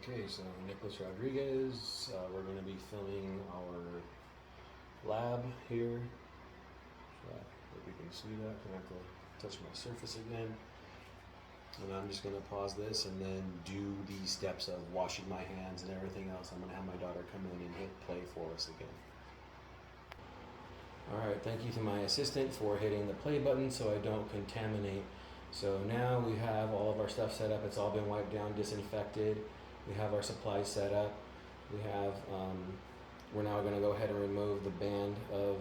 Okay, so Nicholas Rodriguez, we're going to be filming our lab here. If you can see that, I have to touch my surface again. And I'm just going to pause this and then do the steps of washing my hands and everything else. I'm going to have my daughter come in and hit play for us again. Alright, thank you to my assistant for hitting the play button so I don't contaminate. So now we have all of our stuff set up. It's all been wiped down, disinfected. We have our supplies set up. We have, we're now going to go ahead and remove the band of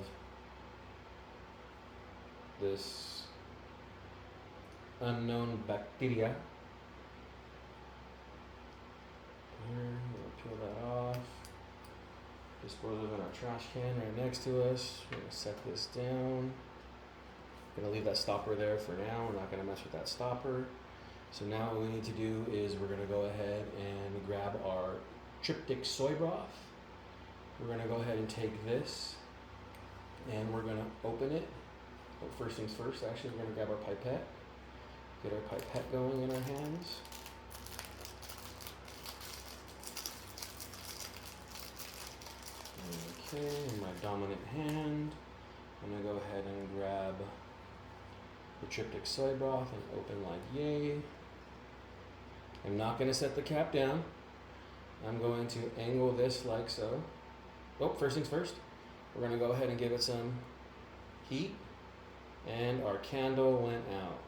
this unknown bacteria. Here, we'll peel that off. Dispose of it in our trash can right next to us. We're going to set this down. Going to leave that stopper there for now. We're not going to mess with that stopper. So now what we need to do is we're going to go ahead and grab our tryptic soy broth. We're going to go ahead and take this and we're going to open it. But first things first, actually, we're going to grab our pipette. Get our pipette going in our hands. Okay, in my dominant hand, I'm going to go ahead and grab the tryptic soy broth and open like yay. I'm not going to set the cap down. I'm going to angle this like so. Oh, first things first, we're going to go ahead and give it some heat. And our candle went out.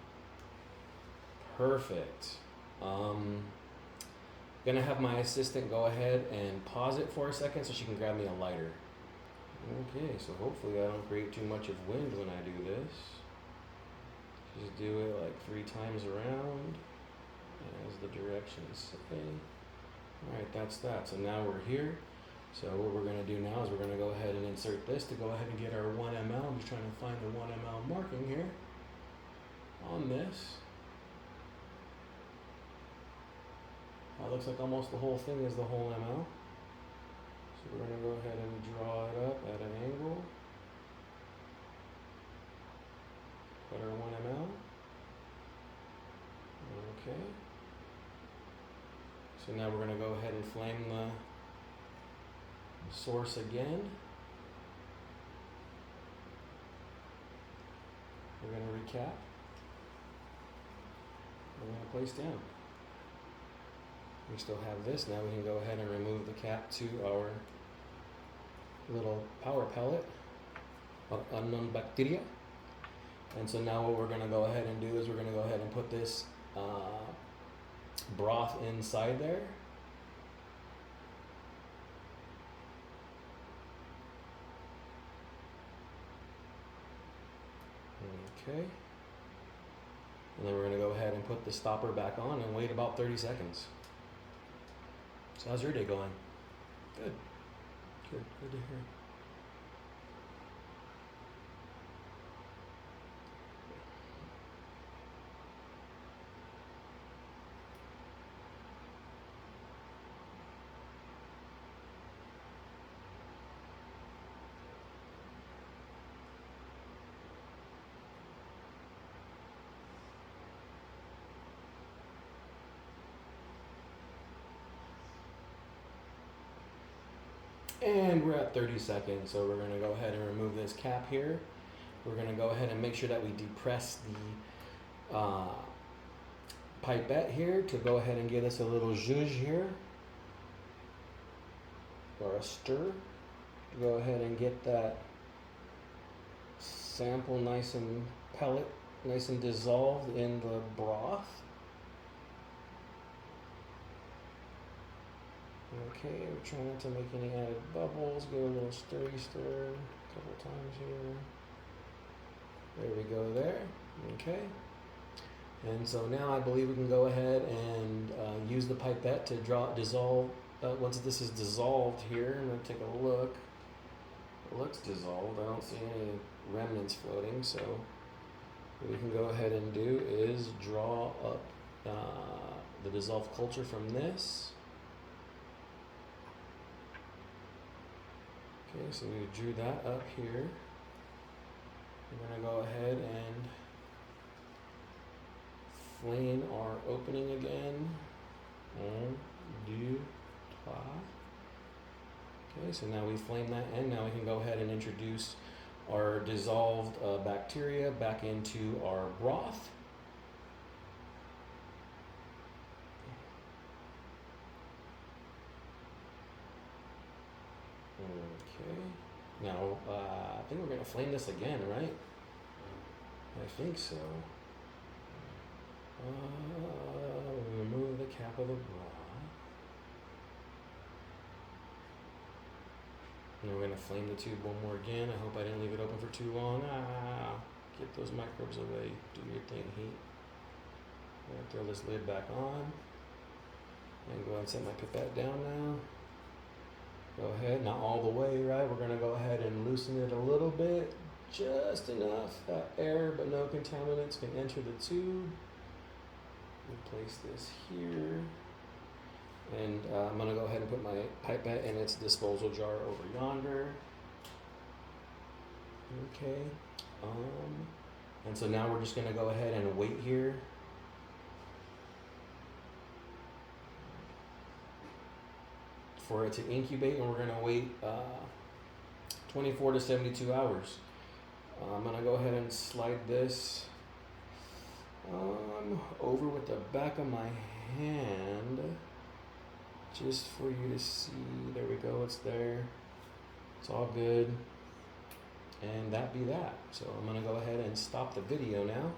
Perfect. Gonna have my assistant go ahead and pause it for a second so she can grab me a lighter. Okay, so hopefully I don't create too much of wind when I do this. Just do it like 3 times around, as the directions say. Alright, that's that. So now we're here. So what we're going to do now is we're going to go ahead and insert this to go ahead and get our 1 ml. I'm just trying to find the 1 ml marking here on this. It looks like almost the whole thing is the whole ml. So we're going to go ahead and draw it up at an angle. Put our 1 ml. Okay. So now we're going to go ahead and flame the source again. We're going to recap. We're going to place down. We still have this. Now we can go ahead and remove the cap to our little power pellet of unknown bacteria. And so now what we're going to go ahead and do is we're going to go ahead and put this broth inside there. Okay. And then we're going to go ahead and put the stopper back on and wait about 30 seconds. So how's your day going? Good. Good to hear. And we're at 30 seconds, so we're going to go ahead and remove this cap here. We're going to go ahead and make sure that we depress the pipette here to go ahead and give us a little zhuzh here, or a stir, to go ahead and get that sample nice and pellet, nice and dissolved in the broth. Okay, we're trying not to make any added bubbles. Give a little stirry stir a couple times here. There we go there. Okay. And so now I believe we can go ahead and use the pipette to dissolve. Once this is dissolved here, I'm going to take a look. It looks dissolved. I don't see any remnants floating. So what we can go ahead and do is draw up the dissolved culture from this. Okay, so we drew that up here. We're going to go ahead and flame our opening again. 1, 2, Okay, so now we flame that in. Now we can go ahead and introduce our dissolved bacteria back into our broth. Okay, now I think we're going to flame this again, right? I think so. Remove the cap of the broth. And we're going to flame the tube one more again. I hope I didn't leave it open for too long. Get those microbes away. Do your thing, heat. I'm going to throw this lid back on. And go ahead and set my pipette down now. Go ahead, not all the way, right? We're going to go ahead and loosen it a little bit. Just enough that air but no contaminants can enter the tube. Place this here. And I'm going to go ahead and put my pipette in its disposal jar over yonder. Okay. And so now we're just going to go ahead and wait here. For it to incubate, and we're going to wait 24 to 72 hours. I'm going to go ahead and slide this over with the back of my hand just for you to see. There we go, it's there. It's all good. And that be that. So I'm going to go ahead and stop the video now.